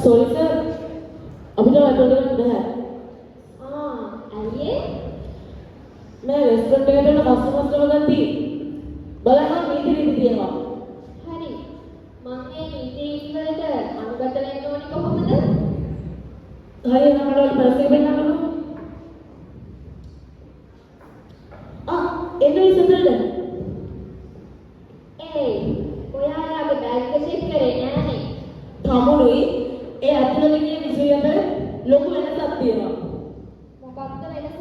sorry sir. අපිට වැඩ කරන්න බෑ. ඇයි මේ රෙස්ටොරන්ට් එකට එන කස්ටමර්ස්ලා ගත්ති. බලන්න නීති තියෙනවා. හරි. මම මේ නීති වලට අනුගත වෙන්න ඕනි කොහොමද? හරි නමලවල පස්සේ වෙන්නකෝ. එන්නේ ඉස්සරහට. ඔයාලගේ බෑග් එක චෙක් කරේ නෑනේ. තමුණුයි ඒ අතලගේ විෂය අතර ලොකු වෙනසක් තියෙනවා. මොකක්ද වෙනස?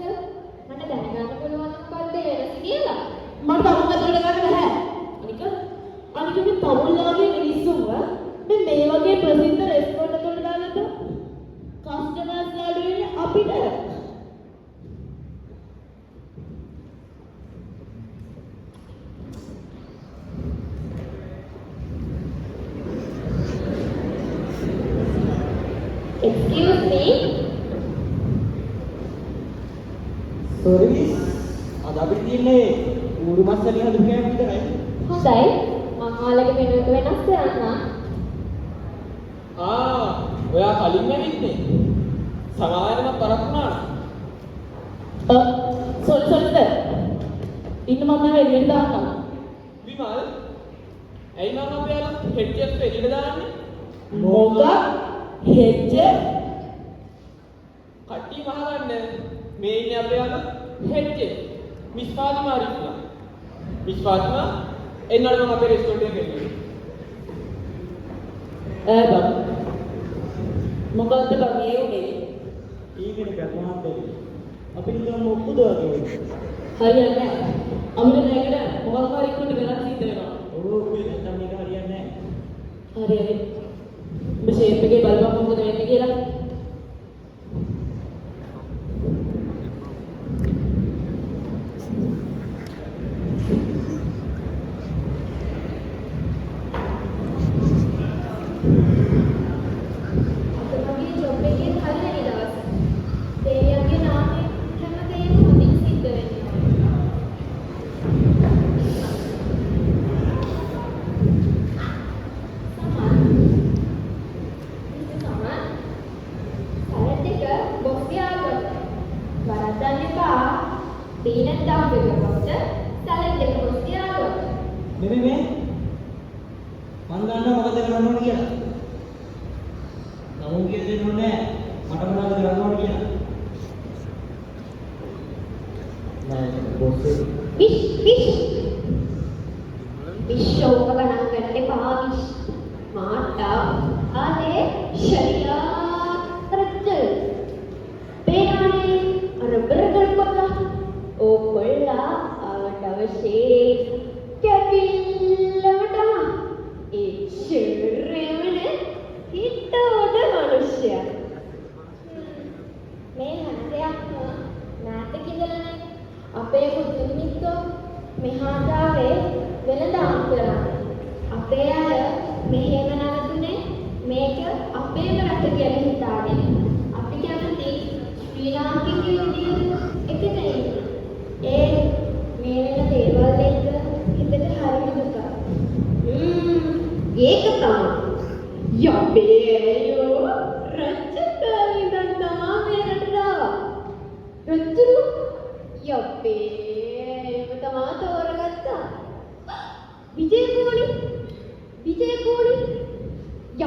මට දැනගන්න පුළුවන් මොකක්ද වෙනස කියලා. මට තමුන් අතලට ගන්න බෑ. අනික මේ තමුන්ලාගේ මිනිස්සුන්ව මේ වගේ ප්‍රසිද්ධ රෙස්ටොරන්ට් එකකට දාගත්ත කස්ටමර්ස්ලා අඩු වෙන්නේ අපිට. Excuse me. Sorry miss. අද අපිට තියෙන්නේ ඌරු මස් වලින් හදපු කෑම විතරයි. හොඳයි. මම ඔයාලගේ මෙනු එක වෙනස් කරන්නම්. ඔයා කලින් ඇවිත්නේ. සමාවෙන්න මම පරක් වුණා. sorry sir. ඉන්න මම එළියට දාන්නම්. විමල් ඇයි මම අපේ යාළුවා හෙඩ් චෙෆ් එළියට දාන්නේ? මොකක් හෙජ්ජ කට්ටිය මහවන්න මේ ඉන්නේ අපේ යාළුවා head chef miss Fatima Rifla. Miss Fatima එන්නද මම අපේ රෙස්ටොරන්ට් එකට එන්නේ. බා මොකක්ද බා මේ උනේ? ඊගෙන ගත්තාම බැරි. අපි නිකන් මොකද වගේ. හරියන්නේ නැහැ. අපිට මේකට මොකක් හරි ඉක්මනට ගණන් සිද්ධ වෙනවා. ඔව් ඔය නැත්තම් මේක හරියන්නේ නැහැ. හරි. මේ ෂේප් එකේ බලපන් මොකද වෙන්නේ කියලා. මං දන්නවා මොකද කරන්න ඕනේ කියලා. නමුත් කියන්නේ නෝනේ මට මොනවද කරන්න ඕනේ කියලා. නෑ බොස්සේ විශ්ව ගණන් ගන්න එපා. මාට්ටා ආලේ ශරියා කරද්ද පේනානේ අර බර්ගර් කොල්ලා ඕ කොල්ලා ආවට අවශ්‍ය කැපිල්ලවට ඒ ශරීරෙමන හිතවද මිනිසයා මේ හැමදේක්ම නැත කිදලනේ අපේ පුදුමිනිස්සෝ මෙහාදාවේ වෙනදාම් කරනවා. අපේ අය මෙහෙම නැවතුනේ මේක අපේම රට කියලා හිතාගෙන අපි කැමති ශ්‍රී ලාංකික විදියට එකට ඒ මේ වෙන දේවල් එක්ක හිතට හරියට දුක. ඒක තමයි යපේයෝ රජකාරී දන් තමා මේ රටට ආවා. රජු යපේ තමා තෝරගත්තා. විජේකෝණි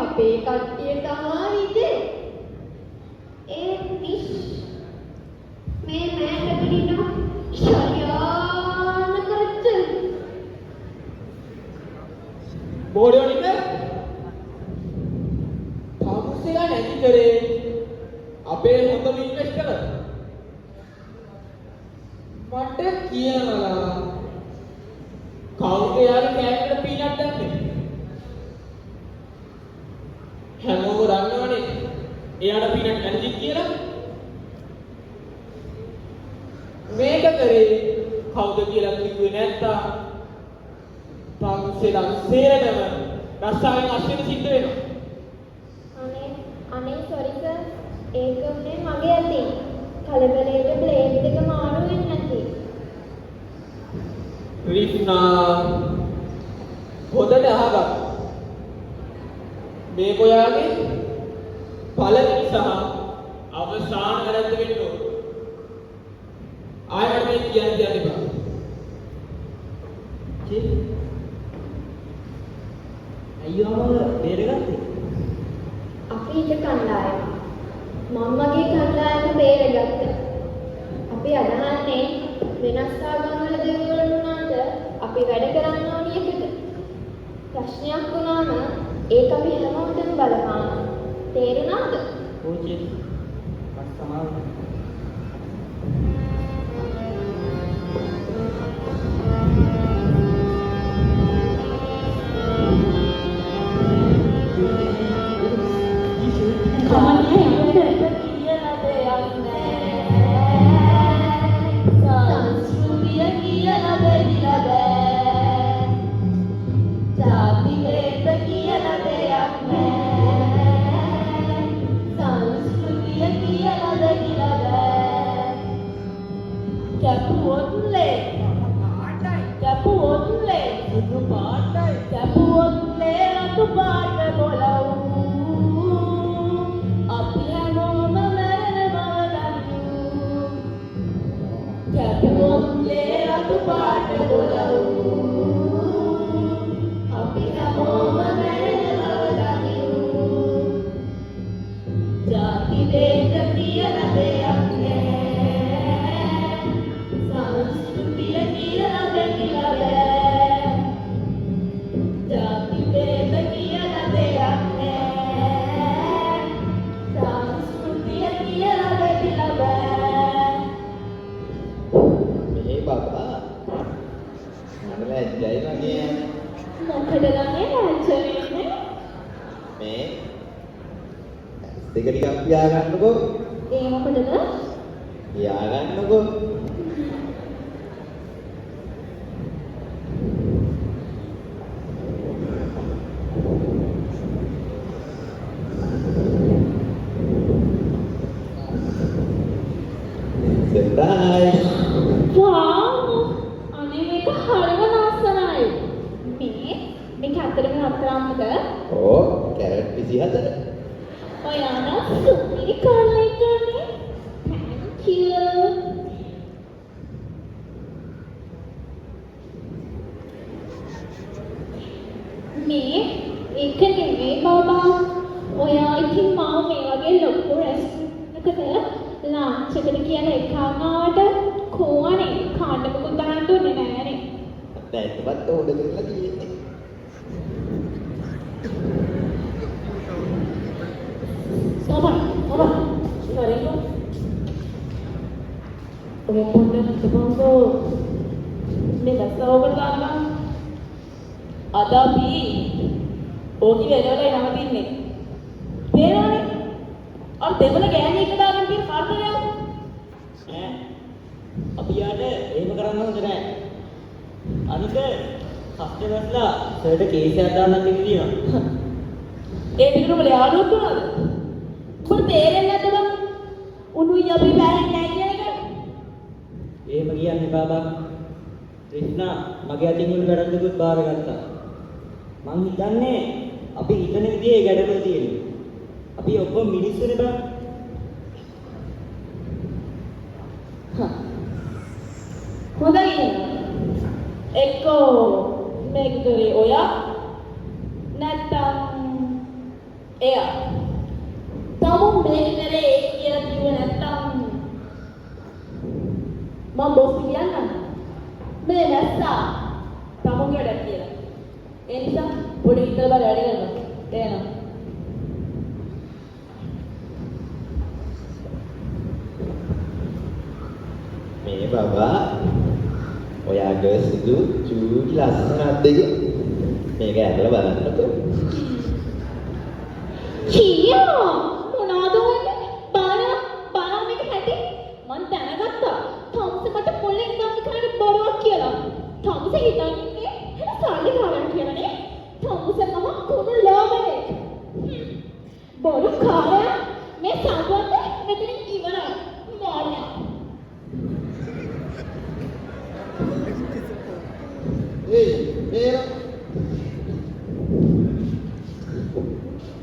යපේ කට්ටිය තමයි ඉතින් ඒ මිස් මේ මෑතකදින ශරියාන කරච්ච බෝඩියෝනික තාමුසෙලා නැති කරේ අපේ හොඳම ඉන්වෙස්ටර් මට කියනවා කවුද යාළුවා කෑමකට පීනට් දැම්මේ හැමෝම දන්නවනේ එයාට පීනට් ඇලර්ජි කියලා මේක කරේ කවුද කියලා කිව්වේ නැත්තම් තාමුසෙලා සේරටම රස්සාවෙන් අස්වෙන සිද්ධ වෙනවා. අනේ සෝරි සර් ඒක උනේ මගේ අතින්. කලබලයට බ්ලේඩ් එක මාරු වෙන්නේ නැති. රිෆ්නා හොදට අහගන්න. මේක ඔයාගේ පළවෙනි සහ අවසාන වැරද්ද වෙන්න ඕන. ආයෙත් මේ කියන්න එපා. අයියෝ බේරගත්තේ. අපි එක කණ්ඩායම. මම වගේ කණ්ඩායම බේරගත්තා. අපි අදහන්නේ වෙනස් ආගම්වල දෙවිවරු වුණාට අපි වැඩ කරන්න ඕනි එකට. ප්‍රශ්නයක් වුණාම ඒක අපි හැමෝටම බලපානවා. තේරුණාද? ඔව් ජී. මට සමාව.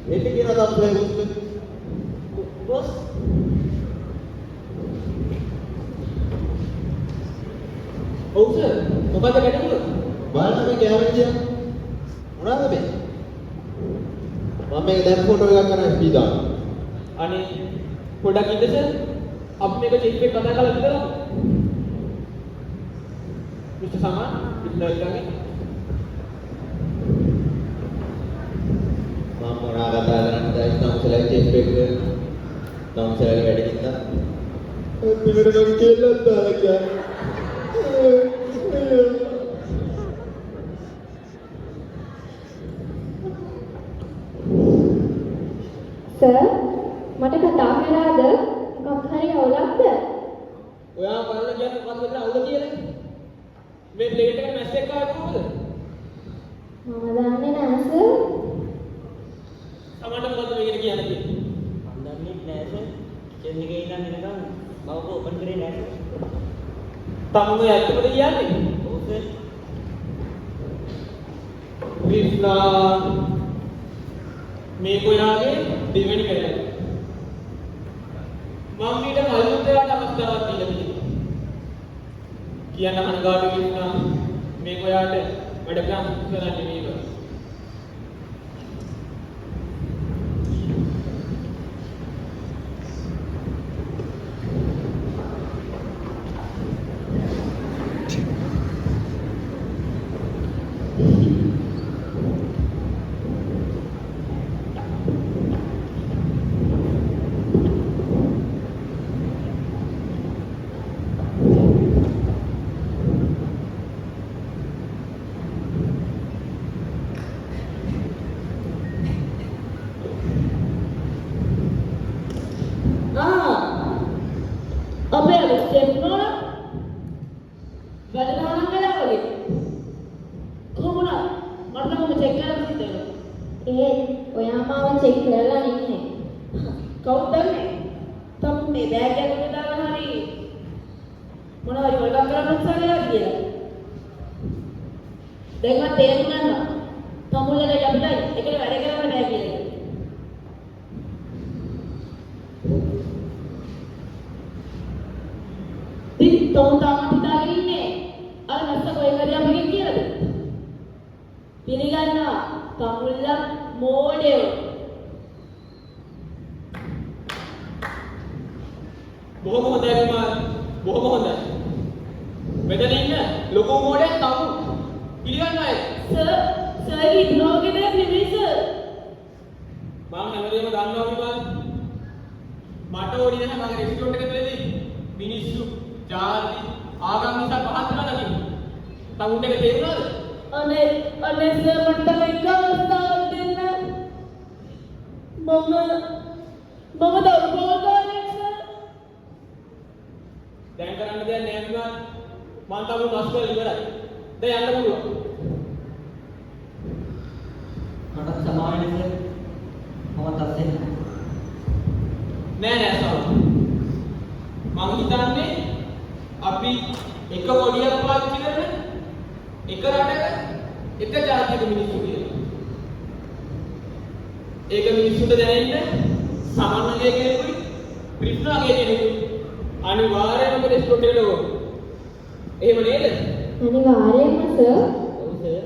එන්න කියන තත්ත්වය උස්ස. බොස් ඔව් සර්. මොකද ගැටලුව? බලන්න මේ කැමරේ තියා. මොනවද මේ? මම මේක දැන් ෆොටෝ එකක් කරන්න FB දාන්න. අනේ පොඩක් ඉන්න සර්. අපි මේක චෙක් එක කතා කරලා ඉඳලා. මිස්ටර් සමාන් ඉන්නයි ගන්නේ. මම මොනවා කතා කරන්නද තමුසලා චෙක් එක තමුසලාගේ වැඩ කිත්තා. පිළිවෙලක් කියලා දාලා කියන්නේ. සර් මට කතා කරාද මොකක් හරි අවුලක්ද? ඔයා බලන්න කියන්නේ මොකද්ද කියලා අවුල කියලා. මේ ප්ලේට් එකේ මැස් එක ආවේ කොහොමද? මම දන්නේ නැහැ සර්. සමහරට මොකද්ද මේකට කියන්නේ? මන් දන්නේ නැහැ සර් කිචන් එකේ ඉඳන් එනකම් බවක ඕපන් කරේ නැහැ තමුන් ඇත්තටම කියන්නේ? ඔව් සර් විස්ලා මේ කොයාගේ දෙවෙනි කරලා. මම ඊට කලින් දෙයට අවස්ථාවක් දීලා තියෙනවා. කියන්න කනගාටු වෙනවා මේ කොයාට වැඩ ගන්න කරන්නේ මේක. අපේ අර ස්ටෙප් නෝන වැඩ දානම් කළා වගේ. කොහොමද? මට නම් චෙක් කරලා තියෙනවා. ඔයා මාව චෙක් කරලා ඉන්නේ. කවුද දන්නේ? තමුනේ බෑග් එකකට දාලා හරි මොනවා හරි වලක් කරන්න උත්සාහ කරලා කියලා. දැන් මට තේරුණා තමුලට අපිට එකට වැඩ කරන්න බෑ කියලා. තෝන් තාම හිතාගෙන ඉන්නේ අර නැස්ස කොයි හරි අපගෙන් කියලාද? පිළිගන්නවා තමුල්ලා මෝඩයෝ. බොහොම හොඳයි කුමාර. බොහොම හොඳයි. මෙතන ඉන්න ලොකු මොඩෙක් තමු. පිළිගන්නවද? සර් හිතනෝගේ නෑ ප්ලීස් සර්. මම හැමදේම දන්නවා කුමාර. මට ඕනි නැහැ මගේ රෙස්ටෝරන්ට් එක තුලදී මිනිස්සු ජාති ආගම් නිසා පහත් වෙලා නැතිව. තමුන්ට ඒක තේරුණාද? අනේ සර් මට එක අවස්ථාවක් දෙන්න. මම දරුවෝගාරෙක් සර්. දැන් කරන්න දෙයක් නෑ කුමාර. මම තමුන් මස් කරලා ඉවරයි. දැන් යන්න පුළුවන්. මට සමාව වෙන්න සර් මම තත්සෙන්න නෑ සාම. මම හිතන්නේ අපි එක කොඩියක් පාවිච්චි කරන එක රටක එක ජාතියක මිනිස්සු කියලා. ඒක මිනිස්සුන්ට දැනෙන්න සමන්වගේ කෙනෙකුයි ප්‍රිස්නාගේ කෙනෙකුයි අනිවාර්යයෙන්ම රෙස්ටෝරන්ට් එකට ඕන. එහෙම නේද? අනිවාර්යයෙන්ම සර්. ඔව් සර්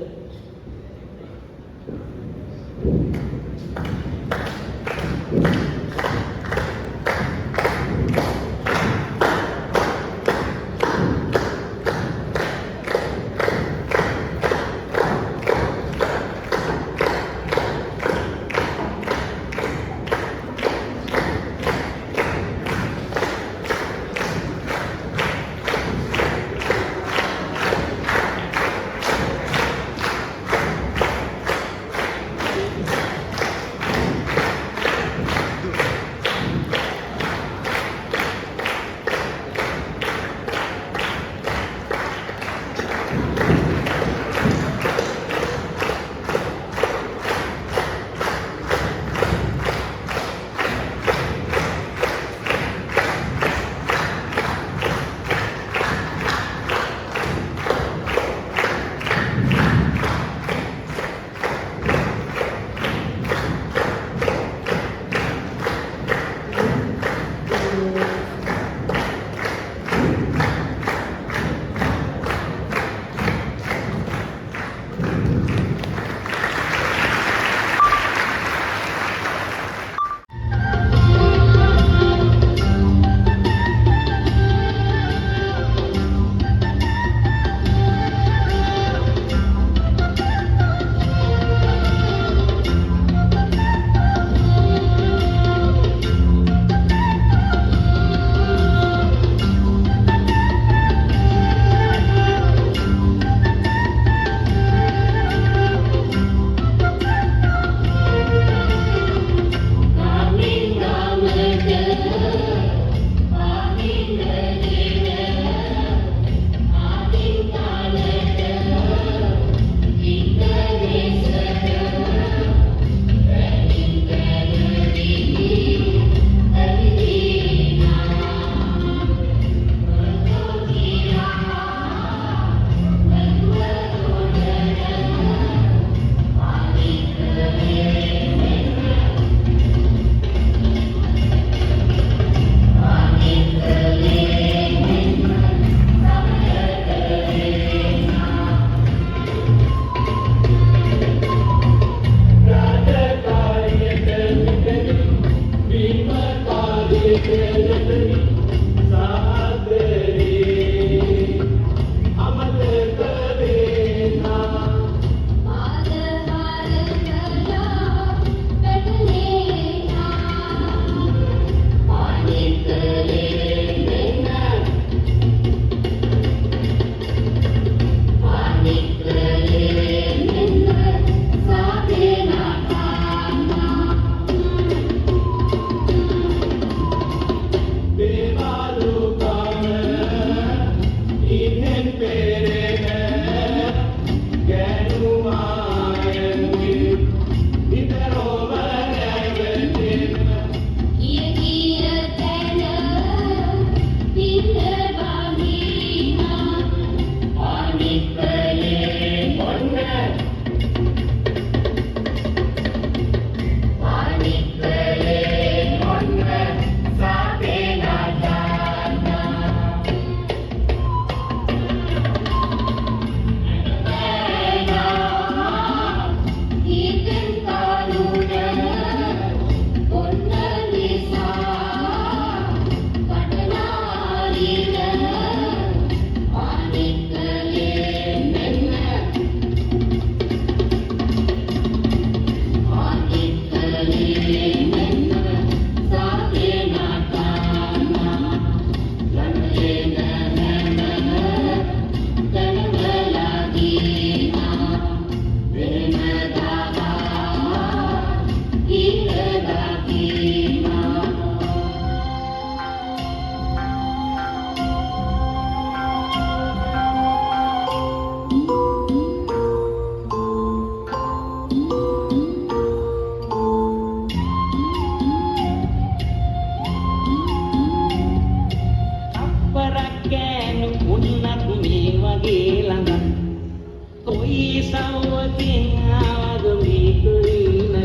කොයි සවකින් ආවද මේ කුලීනය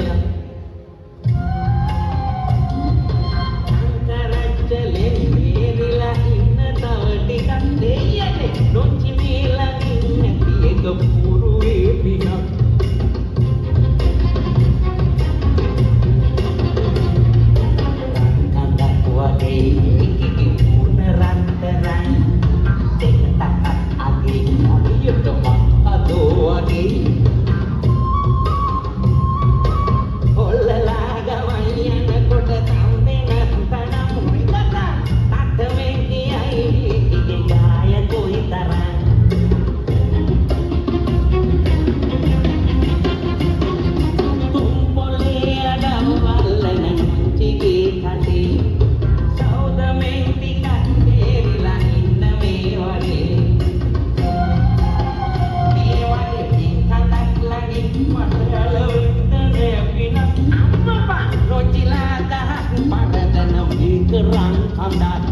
අන්තරච්චලෙන් මේරිලා ඉන්න තව ටිකක් දෙයනේ නොචි මේලා ඉන්න පියක පුරුවේ පිනක් kerang kandat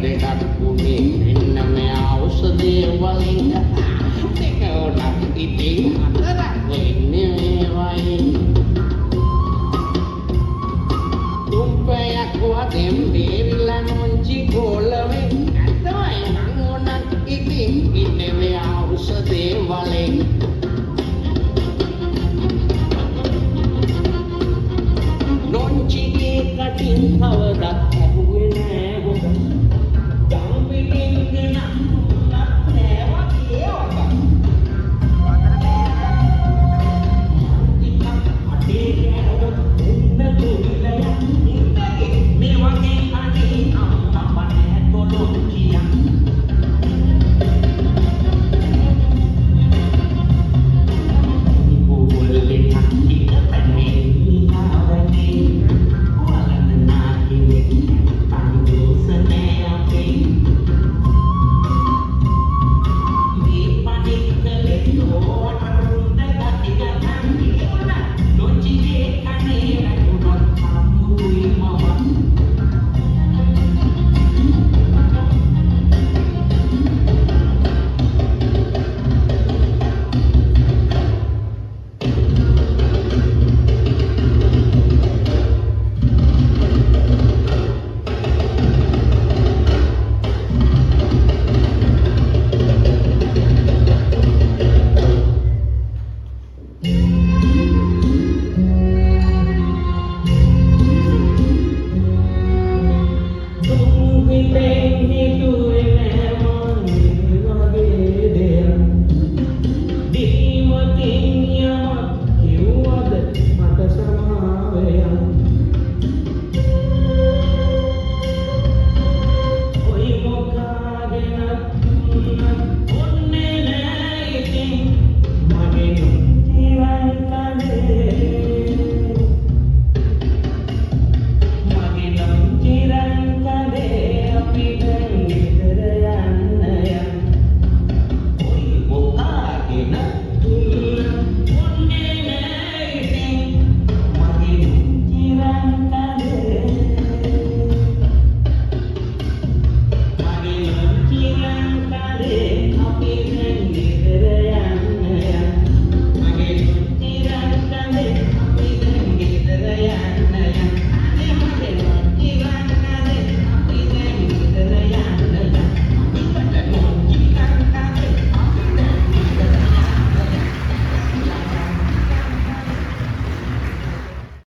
Kadang kuning minum ausadeh waling